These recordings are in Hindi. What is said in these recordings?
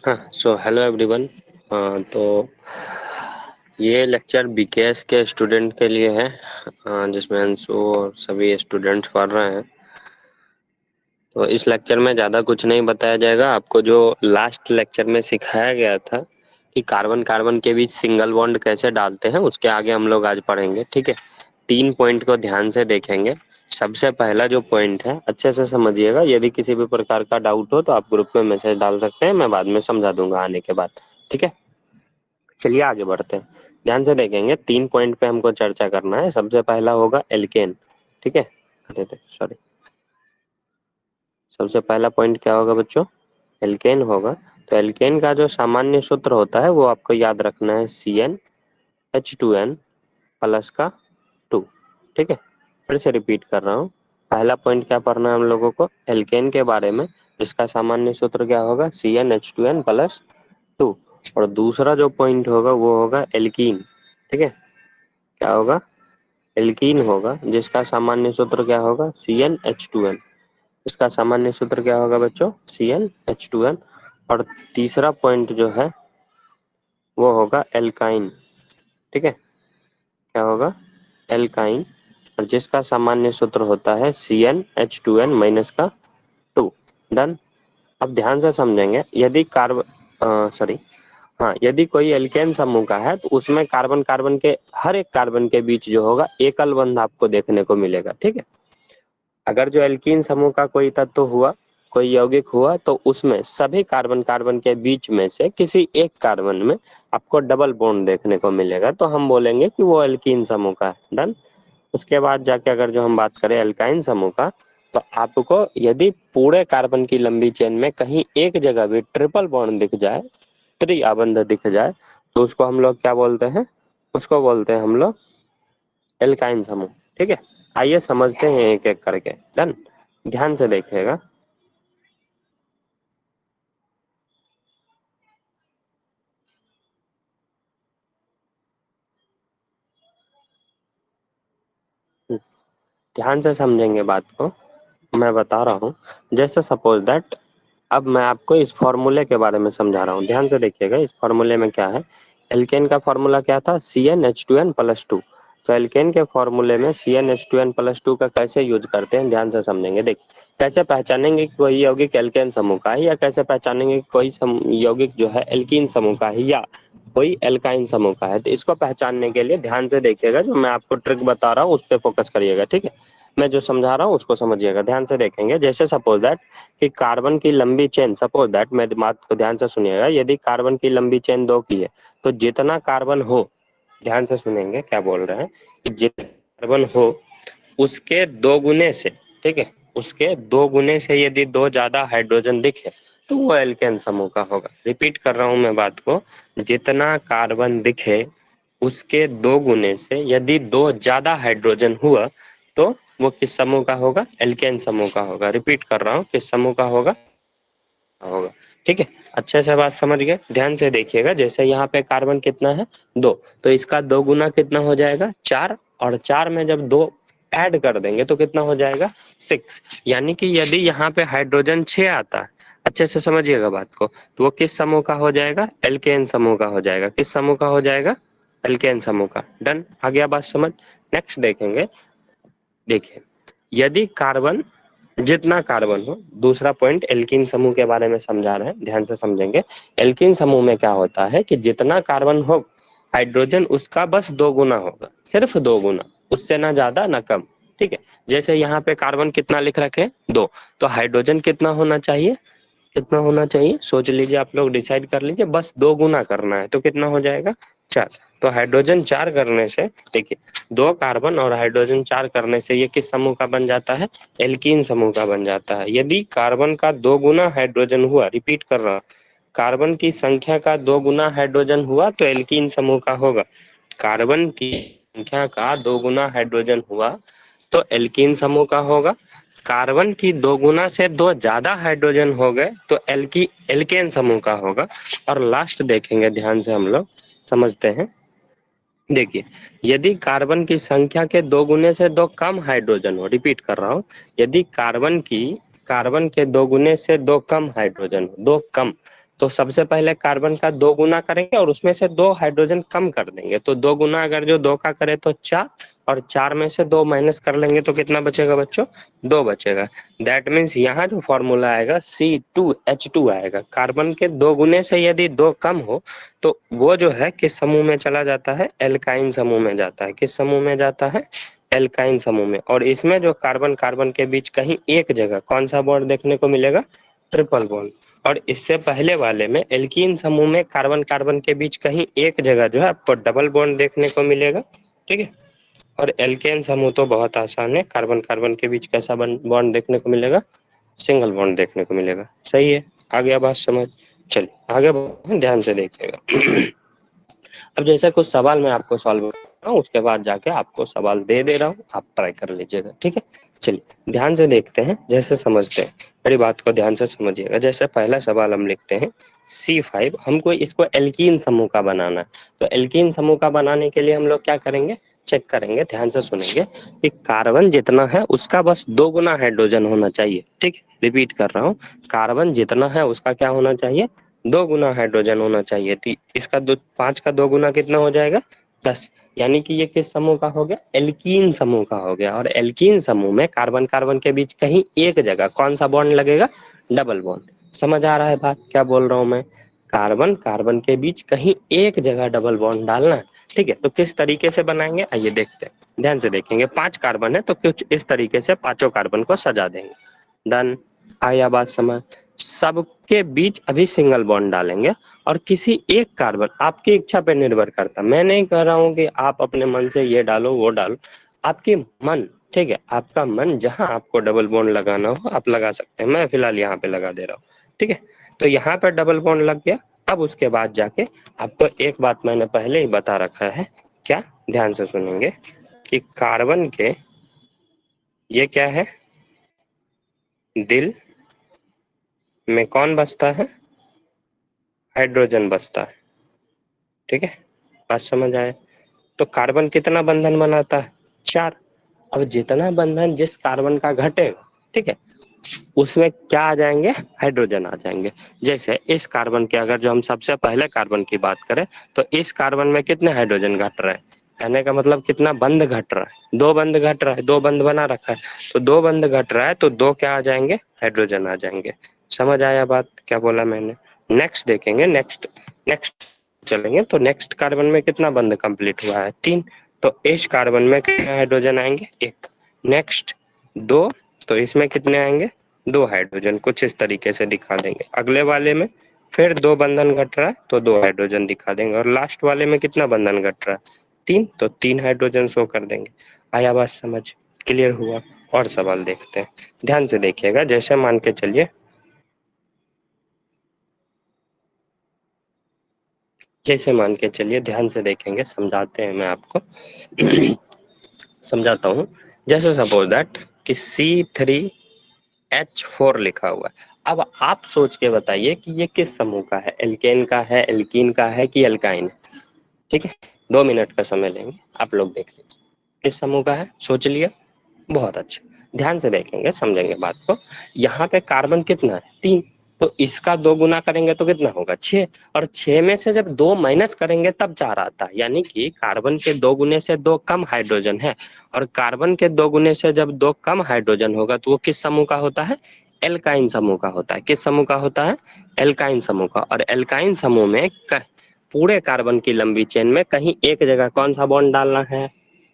हाँ, सो हेलो एवरीवन। तो ये लेक्चर बीकेएस के स्टूडेंट के लिए है, जिसमें अंशु और सभी स्टूडेंट्स पढ़ रहे हैं। तो इस लेक्चर में ज़्यादा कुछ नहीं बताया जाएगा। आपको जो लास्ट लेक्चर में सिखाया गया था कि कार्बन कार्बन के बीच सिंगल बॉन्ड कैसे डालते हैं, उसके आगे हम लोग आज पढ़ेंगे। ठीक है, 3 पॉइंट को ध्यान से देखेंगे। सबसे पहला जो पॉइंट है अच्छे से समझिएगा। यदि किसी भी प्रकार का डाउट हो तो आप ग्रुप में मैसेज डाल सकते हैं, मैं बाद में समझा दूंगा आने के बाद। ठीक है, चलिए आगे बढ़ते हैं। ध्यान से देखेंगे, 3 पॉइंट पे हमको चर्चा करना है। सबसे पहला होगा एल्केन। ठीक है, अरे सॉरी, सबसे पहला पॉइंट क्या होगा बच्चों? एल्केन होगा। तो एल्केन का जो सामान्य सूत्र होता है वो आपको याद रखना है, CnH2n प्लस का 2। ठीक है, फिर से रिपीट कर रहा हूँ। पहला पॉइंट क्या पढ़ना है हम लोगों को? एल्केन के बारे में, जिसका सामान्य सूत्र क्या होगा? CnH2n plus 2। और दूसरा जो पॉइंट होगा वो होगा एल्कीन। ठीक है, क्या होगा? एल्कीन होगा, जिसका सामान्य सूत्र क्या होगा? CnH2n। इसका सामान्य सूत्र क्या होगा बच्चों? CnH2n। और तीसरा पॉइंट जो है वो होगा एल्काइन। ठीक है, क्या होगा? एल्काइन, और जिसका सामान्य सूत्र होता है CnH2n माइनस का 2। डन। अब ध्यान से समझेंगे। यदि सॉरी, हाँ, यदि कोई एल्केन समूह का है तो उसमें कार्बन कार्बन के हर एक कार्बन के बीच जो होगा एकल बंध आपको देखने को मिलेगा। ठीक है, अगर जो एल्कीन समूह का कोई तत्व हुआ, कोई यौगिक हुआ, तो उसमें सभी कार्बन कार्बन के बीच में से किसी एक कार्बन में आपको डबल बॉन्ड देखने को मिलेगा, तो हम बोलेंगे कि वो एल्कीन समूह का है। डन। उसके बाद जाके अगर जो हम बात करें एल्काइन समूह का, तो आपको यदि पूरे कार्बन की लंबी चेन में कहीं एक जगह भी ट्रिपल बॉन्ड दिख जाए, त्रिआबंध दिख जाए, तो उसको हम लोग क्या बोलते हैं? उसको बोलते हैं हम लोग एल्काइन समूह। ठीक है, आइए समझते हैं एक एक करके। डन, ध्यान से देखिएगा। ध्यान से समझेंगे बात को, मैं बता रहा हूँ। जैसे सपोज दैट, अब मैं आपको इस फॉर्मूले के बारे में समझा रहा हूँ। ध्यान से देखिएगा, इस फॉर्मूले में क्या है। एल्केन का फॉर्मूला क्या था? CnH2n plus 2। तो एल्केन के फॉर्मूले में CnH2n प्लस 2 का कैसे यूज करते हैं, ध्यान से समझेंगे। देखिए, कैसे पहचानेंगे कि कोई यौगिक एल्केन समूह का है, या कैसे पहचानेंगे कि कोई यौगिक जो है एल्कीन समूह का है या कोई एल्काइन समूह का है। तो इसको पहचानने के लिए ध्यान से देखिएगा, जो मैं आपको ट्रिक बता रहा हूँ उस पर फोकस करिएगा। ठीक है, मैं जो समझा रहा हूँ उसको समझिएगा, ध्यान से देखेंगे। जैसे सपोज दैट कि कार्बन की लंबी चेन, सपोज दैट, मेरी बात को ध्यान से सुनिएगा, यदि कार्बन की लंबी चेन 2 की है, तो जितना कार्बन हो, ध्यान से सुनेंगे क्या बोल रहे हैं, कि जितना कार्बन हो उसके 2 गुने से, ठीक है, उसके 2 गुने से यदि 2 ज्यादा हाइड्रोजन दिखे तो वो एल्केन समूह का होगा। रिपीट कर रहा हूं मैं बात को, जितना कार्बन दिखे उसके 2 गुने से यदि 2 ज्यादा हाइड्रोजन हुआ तो वो किस समूह का होगा? एल्केन समूह का होगा। रिपीट कर रहा हूँ, किस समूह का होगा? होगा। ठीक है, अच्छे से बात समझ गए। ध्यान से देखिएगा, जैसे यहाँ पे कार्बन कितना है? 2, तो इसका 2 गुना कितना हो जाएगा? 4। और 4 में जब 2 ऐड कर देंगे तो कितना हो जाएगा? 6। यानी कि यदि यहाँ पे हाइड्रोजन 6 आता है, अच्छे से समझिएगा बात को, तो वो किस समूह का हो जाएगा? एल्केन समूह का हो जाएगा। किस समूह का हो जाएगा? एल्केन समूह का। डन, आ गया बात समझ? नेक्स्ट देखेंगे। देखिए, यदि कार्बन, जितना कार्बन हो, दूसरा पॉइंट एल्कीन समूह के बारे में समझा रहे हैं, ध्यान से समझेंगे। एल्कीन समूह में क्या होता है कि जितना कार्बन हो, हाइड्रोजन उसका बस 2 गुना होगा, सिर्फ 2 गुना, उससे ना ज्यादा ना कम। ठीक है, जैसे यहाँ पे कार्बन कितना लिख रखे? 2, तो हाइड्रोजन कितना होना चाहिए? कितना होना चाहिए? सोच लीजिए, आप लोग डिसाइड कर लीजिए, बस 2 गुना करना है तो कितना हो जाएगा? 4। तो हाइड्रोजन 4 करने से, देखिए, 2 कार्बन और हाइड्रोजन 4 करने से ये किस समूह का बन जाता है? एल्कीन समूह का बन जाता है। यदि कार्बन का 2 गुना हाइड्रोजन हुआ, रिपीट कर रहा हूं, कार्बन की संख्या का 2 गुना हाइड्रोजन हुआ तो एल्कीन समूह का होगा। कार्बन की संख्या का 2 गुना हाइड्रोजन हुआ तो एल्कीन समूह का होगा। कार्बन की 2 गुना से 2 ज्यादा हाइड्रोजन हो गए तो एल्केन समूह का होगा। और लास्ट देखेंगे, ध्यान से हम लोग समझते हैं। देखिए, यदि कार्बन की संख्या के 2 गुने से 2 कम हाइड्रोजन हो, रिपीट कर रहा हूँ, यदि कार्बन के 2 गुने से 2 कम हाइड्रोजन हो, 2 कम, तो सबसे पहले कार्बन का 2 गुना करेंगे और उसमें से 2 हाइड्रोजन कम कर देंगे। तो 2 गुना अगर जो 2 का करे तो 4, और 4 में से 2 माइनस कर लेंगे तो कितना बचेगा बच्चों? 2 बचेगा। दैट मीन्स यहाँ जो फॉर्मूला आएगा C2H2 आएगा। कार्बन के 2 गुने से यदि 2 कम हो तो वो जो है किस समूह में चला जाता है? एल्काइन समूह में जाता है। किस समूह में जाता है? एल्काइन समूह में। और इसमें जो कार्बन कार्बन के बीच कहीं एक जगह कौन सा बॉन्ड देखने को मिलेगा? Triple bond. और इससे पहले वाले में एल्कीन समूह में कार्बन कार्बन के बीच कहीं एक जगह जो है आपको डबल बॉन्ड देखने को मिलेगा। ठीक है। और एल्केन समूह तो बहुत आसान है, कार्बन कार्बन के बीच कैसा बॉन्ड देखने को मिलेगा? सिंगल बॉन्ड देखने को मिलेगा। सही है, आ गया बात समझ? चलिए आगे ध्यान से देखिएगा। अब जैसे कुछ सवाल मैं आपको सॉल्व कर रहा हूँ, उसके बाद जाके आपको सवाल दे दे रहा हूँ, आप ट्राई कर लीजिएगा। ठीक है, चलिए ध्यान से देखते हैं, जैसे समझते हैं। मेरी बात को ध्यान से समझिएगा। जैसे पहला सवाल हम लिखते हैं C5, हमको इसको एल्कीन समूह का बनाना है। तो एल्कीन समूह का बनाने के लिए हम लोग क्या करेंगे? चेक करेंगे, ध्यान से सुनेंगे कि कार्बन जितना है उसका बस 2 गुना हाइड्रोजन होना चाहिए। ठीक, रिपीट कर रहा हूँ, कार्बन जितना है उसका क्या होना चाहिए? 2 गुना हाइड्रोजन होना चाहिए। तो इसका 5 का 2 गुना कितना हो जाएगा? 10। यानी कि ये किस समूह का हो गया? एल्कीन समूह का हो गया। और एल्कीन समूह में कार्बन कार्बन के बीच कहीं एक जगह कौन सा बॉन्ड लगेगा? Double bond. समझ आ रहा है बात क्या बोल रहा हूं मैं? कार्बन कार्बन के बीच कहीं एक जगह डबल बॉन्ड डालना है। ठीक है, तो किस तरीके से बनाएंगे आइए देखते हैं। ध्यान से देखेंगे, 5 कार्बन है तो कुछ इस तरीके से पांचों कार्बन को सजा देंगे। डन, आया बात समझ? सबके बीच अभी सिंगल बॉन्ड डालेंगे और किसी एक कार्बन, आपकी इच्छा पे निर्भर करता, मैं नहीं कह रहा हूं कि आप अपने मन से ये डालो वो डालो, आपके मन, ठीक है, आपका मन जहां आपको डबल बॉन्ड लगाना हो आप लगा सकते हैं। मैं फिलहाल यहाँ पे लगा दे रहा हूँ। ठीक है, तो यहाँ पे डबल बॉन्ड लग गया। अब उसके बाद जाके आपको एक बात मैंने पहले ही बता रखा है, क्या? ध्यान से सुनेंगे कि कार्बन के ये क्या है? दिल में कौन बसता है? हाइड्रोजन बसता है। ठीक है, बात समझ आए? तो कार्बन कितना बंधन बनाता है? 4। अब जितना बंधन जिस कार्बन का घटेगा, ठीक है, उसमें क्या आ जाएंगे? हाइड्रोजन आ जाएंगे। जैसे इस कार्बन के अगर जो हम सबसे पहले कार्बन की बात करें तो इस कार्बन में कितने हाइड्रोजन घट रहे हैं? कहने का मतलब कितना बंध घट रहा है? 2 बंध घट रहा है, 2 बंध बना रखा है, तो 2 बंध घट रहा है तो 2 क्या आ जाएंगे? हाइड्रोजन आ जाएंगे। समझ आया बात क्या बोला मैंने? नेक्स्ट देखेंगे, नेक्स्ट नेक्स्ट चलेंगे तो नेक्स्ट कार्बन में कितना बंध कंप्लीट हुआ है? 3। तो इस कार्बन में कितने हाइड्रोजन आएंगे? 1। नेक्स्ट 2, तो इसमें कितने आएंगे? 2 हाइड्रोजन। कुछ इस तरीके से दिखा देंगे। अगले वाले में फिर 2 बंधन घट रहा है तो 2 हाइड्रोजन दिखा देंगे। और लास्ट वाले में कितना बंधन घट रहा है? 3, तो 3 हाइड्रोजन शो कर देंगे। आया बात समझ? क्लियर हुआ? और सवाल देखते हैं, ध्यान से देखिएगा। जैसे मान के चलिए, जैसे मान के चलिए, ध्यान से देखेंगे, समझाते हैं मैं आपको। समझाता हूँ। जैसे सपोज दैट कि C3H4 लिखा हुआ है। अब आप सोच के बताइए कि ये किस समूह का है? एल्केन का है, एल्कीन का है कि एल्काइन है? ठीक है, 2 मिनट का समय लेंगे, आप लोग देख लीजिए किस समूह का है। सोच लिया? बहुत अच्छा, ध्यान से देखेंगे, समझेंगे बात को। यहाँ पे कार्बन कितना है? 3। तो इसका 2 गुना करेंगे तो कितना होगा? 6। और 6 में से जब 2 माइनस करेंगे तब 4 आता है। यानी कि कार्बन के 2 गुने से 2 कम हाइड्रोजन है। और कार्बन के 2 गुने से जब 2 कम हाइड्रोजन होगा तो वो किस समूह का होता है? एल्काइन समूह का होता है। किस समूह का होता है? एल्काइन समूह का। और एल्काइन समूह में पूरे कार्बन की लंबी चेन में कहीं एक जगह कौन सा बॉन्ड डालना है?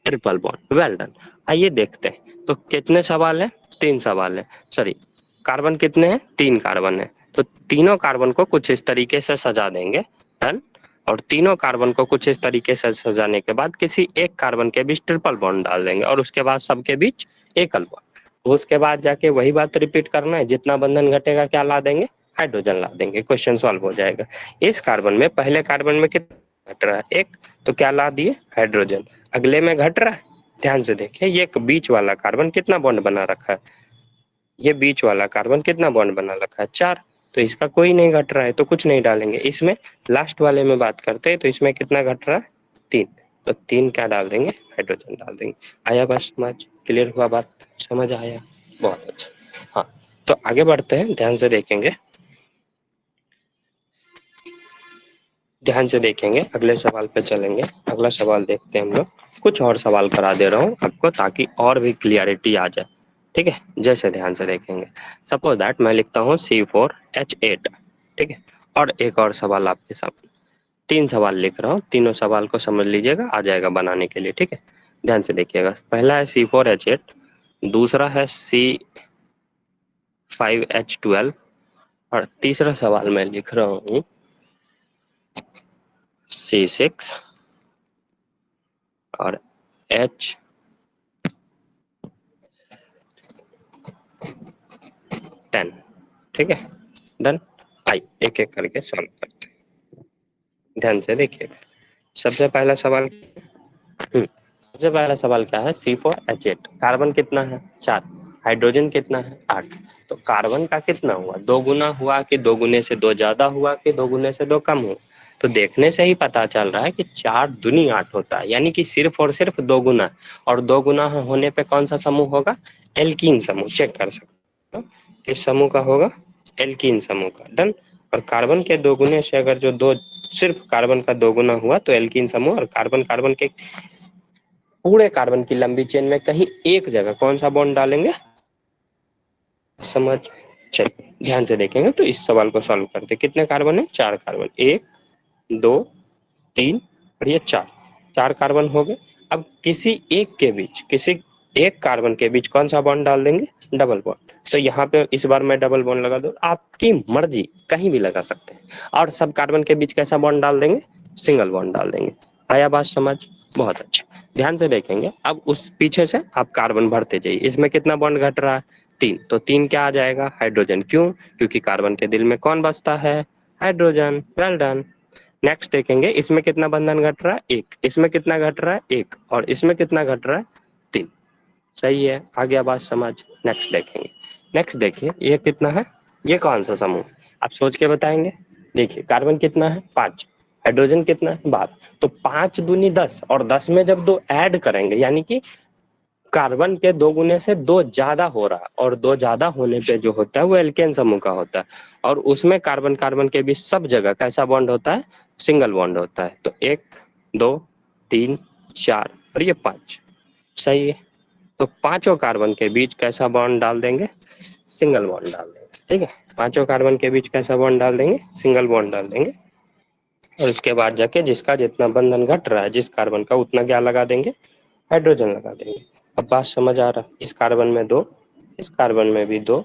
Triple bond. Well done. आइए देखते हैं। तो कितने सवाल है? 3 सवाल है। सॉरी, कार्बन कितने हैं? 3 कार्बन है। तो तीनों कार्बन को कुछ इस तरीके से सजा देंगे। डन। और तीनों कार्बन को कुछ इस तरीके से सजाने के बाद किसी एक कार्बन के बीच ट्रिपल बॉन्ड डाल देंगे और उसके बाद सबके बीच एकल बॉन्ड। तो उसके बाद जाके वही बात रिपीट करना है, जितना बंधन घटेगा क्या ला देंगे? हाइड्रोजन ला देंगे। क्वेश्चन सॉल्व हो जाएगा। इस कार्बन में, पहले कार्बन में कितना घट रहा है? 1, तो क्या ला दिए? हाइड्रोजन। अगले में घट रहा है, ध्यान से देखिए, ये बीच वाला कार्बन कितना बॉन्ड बना रखा है? ये बीच वाला कार्बन कितना बॉन्ड बना रखा है? 4। तो इसका कोई नहीं घट रहा है तो कुछ नहीं डालेंगे। इसमें लास्ट वाले में बात करते हैं तो इसमें कितना घट रहा है? 3। तो 3 क्या डाल देंगे? हाइड्रोजन डाल देंगे। आया बस समझ? क्लियर हुआ बात? समझ आया? बहुत अच्छा। हाँ, तो आगे बढ़ते हैं, ध्यान से देखेंगे। ध्यान से देखेंगे, अगले सवाल पे चलेंगे। अगला सवाल देखते हैं हम लोग। कुछ और सवाल करा दे रहा हूँ आपको ताकि और भी क्लियरिटी आ जाए, ठीक है। जैसे ध्यान से देखेंगे, सपोज दैट मैं लिखता हूँ C4H8, ठीक है। और एक और सवाल आपके सामने, 3 सवाल लिख रहा हूँ, तीनों सवाल को समझ लीजिएगा, आ जाएगा बनाने के लिए, ठीक है। ध्यान से देखिएगा, पहला है C4H8, दूसरा है C5H12, और तीसरा सवाल मैं लिख रहा हूँ C6 और H10, ठीक है। डन। आई एक एक करके सॉल्व करते हैं, ध्यान से देखिएगा। सबसे पहला सवाल, सबसे पहला सवाल क्या है, C4H8, कार्बन कितना है 4, हाइड्रोजन कितना है 8। तो कार्बन का कितना हुआ, 2 गुना हुआ कि 2 गुने से 2 ज्यादा हुआ कि 2 गुने से 2 कम हुआ। तो देखने से ही पता चल रहा है कि 4 दूनी 8 होता है, यानी कि सिर्फ और सिर्फ 2 गुना। और 2 गुना होने पे कौन सा समूह होगा, एल्कीन समूह। चेक कर सकते हो किस समूह का होगा, एल्कीन समूह का। डन। और कार्बन के 2 गुने से अगर जो दो, सिर्फ कार्बन का 2 गुना हुआ तो एल्कीन समूह। और कार्बन कार्बन के पूरे कार्बन की लंबी चेन में कहीं एक जगह कौन सा बॉन्ड डालेंगे, समझ। चलिए ध्यान से देखेंगे तो इस सवाल को सॉल्व करते, कितने कार्बन है, 4 कार्बन, 1 2 3 और ये 4, 4 कार्बन हो गए। अब किसी एक के बीच, किसी एक कार्बन के बीच कौन सा बॉन्ड डाल देंगे, डबल बॉन्ड। तो यहाँ पे इस बार मैं डबल बॉन्ड लगा दूं, आपकी मर्जी, कहीं भी लगा सकते हैं। और सब कार्बन के बीच कैसा बॉन्ड डाल देंगे, सिंगल बॉन्ड डाल देंगे। आया बात समझ, बहुत अच्छा। ध्यान से देखेंगे, अब उस पीछे से आप कार्बन भरते जाइए। इसमें कितना बॉन्ड घट रहा है, 3, तो 3 क्या आ जाएगा, हाइड्रोजन। क्यों, क्योंकि कार्बन के दिल में कौन बसता है, हाइड्रोजन। Well done. नेक्स्ट देखेंगे, इसमें कितना बंधन घट रहा है, 1, इसमें कितना घट रहा है, 1, और इसमें कितना घट रहा है, 3। सही है, आ गया बात समझ। नेक्स्ट देखेंगे, नेक्स्ट देखिए, ये कितना है, ये कौन सा समूह, आप सोच के बताएंगे। देखिए कार्बन कितना है 5, हाइड्रोजन कितना है 12, तो 5 दूनी 10, और 10 में जब 2 ऐड करेंगे, यानी कि कार्बन के 2 गुने से 2 ज्यादा हो रहा है, और 2 ज्यादा होने पे जो होता है वो एल्केन समूह का होता है। और उसमें कार्बन कार्बन के बीच सब जगह कैसा बॉन्ड होता है, सिंगल बॉन्ड होता है। तो 1 2 3 4 और ये 5, सही है। तो पांचों कार्बन के बीच कैसा बॉन्ड डाल देंगे, सिंगल बॉन्ड डाल देंगे, ठीक है। पांचों कार्बन के बीच कैसा बॉन्ड डाल देंगे, सिंगल बॉन्ड डाल देंगे। और उसके बाद जाके जिसका जितना बंधन घट रहा है, जिस कार्बन का, उतना क्या लगा देंगे, हाइड्रोजन लगा देंगे। अब बात समझ आ रहा है, इस कार्बन में 2, इस कार्बन में भी 2,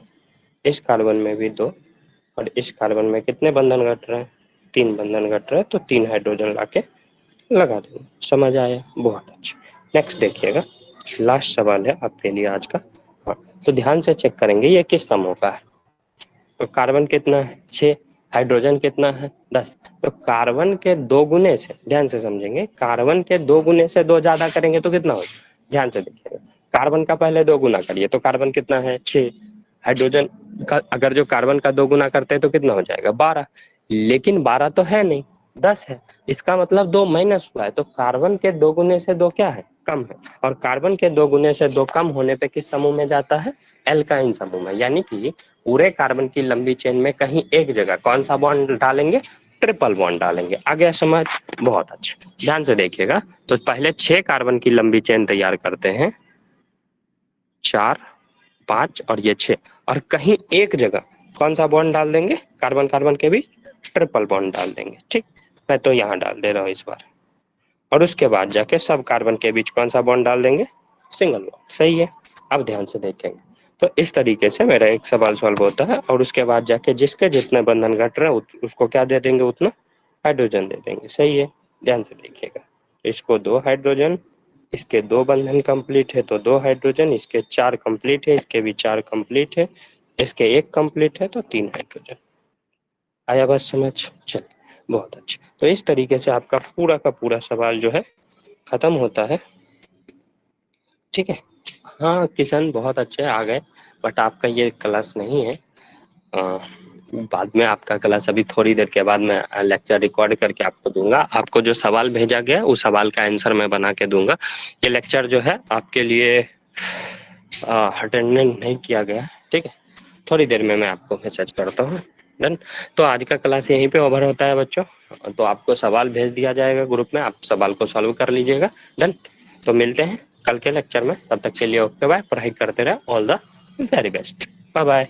इस कार्बन में भी 2, और इस कार्बन में कितने बंधन घट रहे हैं, 3 बंधन घट रहे हैं, तो 3 हाइड्रोजन लाके लगा देंगे। समझ आया, बहुत अच्छा। नेक्स्ट देखिएगा, लास्ट सवाल है आपके लिए आज का। हाँ, तो ध्यान से चेक करेंगे ये किस समूह का है। तो कार्बन कितना है 6, हाइड्रोजन कितना है 10। तो कार्बन के 2 गुने से, ध्यान से समझेंगे, कार्बन के 2 गुने से 2 ज्यादा करेंगे तो कितना होगा, ध्यान से देखिएगा। कार्बन का पहले 2 गुना करिए, तो कार्बन कितना है 6, हाइड्रोजन का अगर जो कार्बन का 2 गुना करते हैं तो कितना हो जाएगा 12, लेकिन 12 तो है नहीं, 10 है। इसका मतलब 2 माइनस हुआ है, तो कार्बन के 2 गुने से 2 क्या है, कम है। और कार्बन के 2 गुने से 2 कम होने पे किस समूह में जाता है, एल्काइन समूह में। यानी कि पूरे कार्बन की लंबी चेन में कहीं एक जगह कौन सा बॉन्ड डालेंगे, ट्रिपल बॉन्ड डालेंगे। आ गया समझ, बहुत अच्छा। ध्यान से देखिएगा, तो पहले 6 कार्बन की लंबी चेन तैयार करते हैं, 4 5 और ये 6, और कहीं एक जगह कौन सा बॉन्ड डाल देंगे, कार्बन कार्बन के बीच ट्रिपल बॉन्ड डाल देंगे, ठीक। मैं तो यहाँ डाल दे रहा हूँ इस बार। और उसके बाद जाके सब कार्बन के बीच कौन सा बॉन्ड डाल देंगे, सिंगल बॉन्ड। सही है। अब ध्यान से देखेंगे, तो इस तरीके से मेरा एक सवाल सॉल्व होता है। और उसके बाद जाके जिसके जितने बंधन घट रहे हैं उसको क्या दे देंगे, उतना हाइड्रोजन दे देंगे। सही है, ध्यान से देखिएगा, इसको 2 हाइड्रोजन, इसके 2 बंधन कंप्लीट है तो 2 हाइड्रोजन, इसके 4 कंप्लीट है, इसके भी 4 कंप्लीट है, इसके 1 कंप्लीट है तो 3 हाइड्रोजन। आया बात समझ, चल बहुत अच्छा। तो इस तरीके से आपका पूरा का पूरा सवाल जो है खत्म होता है, ठीक है। हाँ किशन बहुत अच्छे आ गए, बट आपका ये क्लास नहीं है। बाद में आपका क्लास, अभी थोड़ी देर के बाद मैं लेक्चर रिकॉर्ड करके आपको दूंगा। आपको जो सवाल भेजा गया उस सवाल का आंसर मैं बना के दूंगा। ये लेक्चर जो है आपके लिए अटेंडेंट नहीं किया गया, ठीक है। थोड़ी देर में मैं आपको मैसेज करता हूँ। डन। तो आज का क्लास यहीं पे ओवर होता है बच्चों। तो आपको सवाल भेज दिया जाएगा ग्रुप में, आप सवाल को सॉल्व कर लीजिएगा। डन। तो मिलते हैं कल के लेक्चर में, तब तक के लिए ओके बाय, पढ़ाई करते रहे, all the very best, bye bye.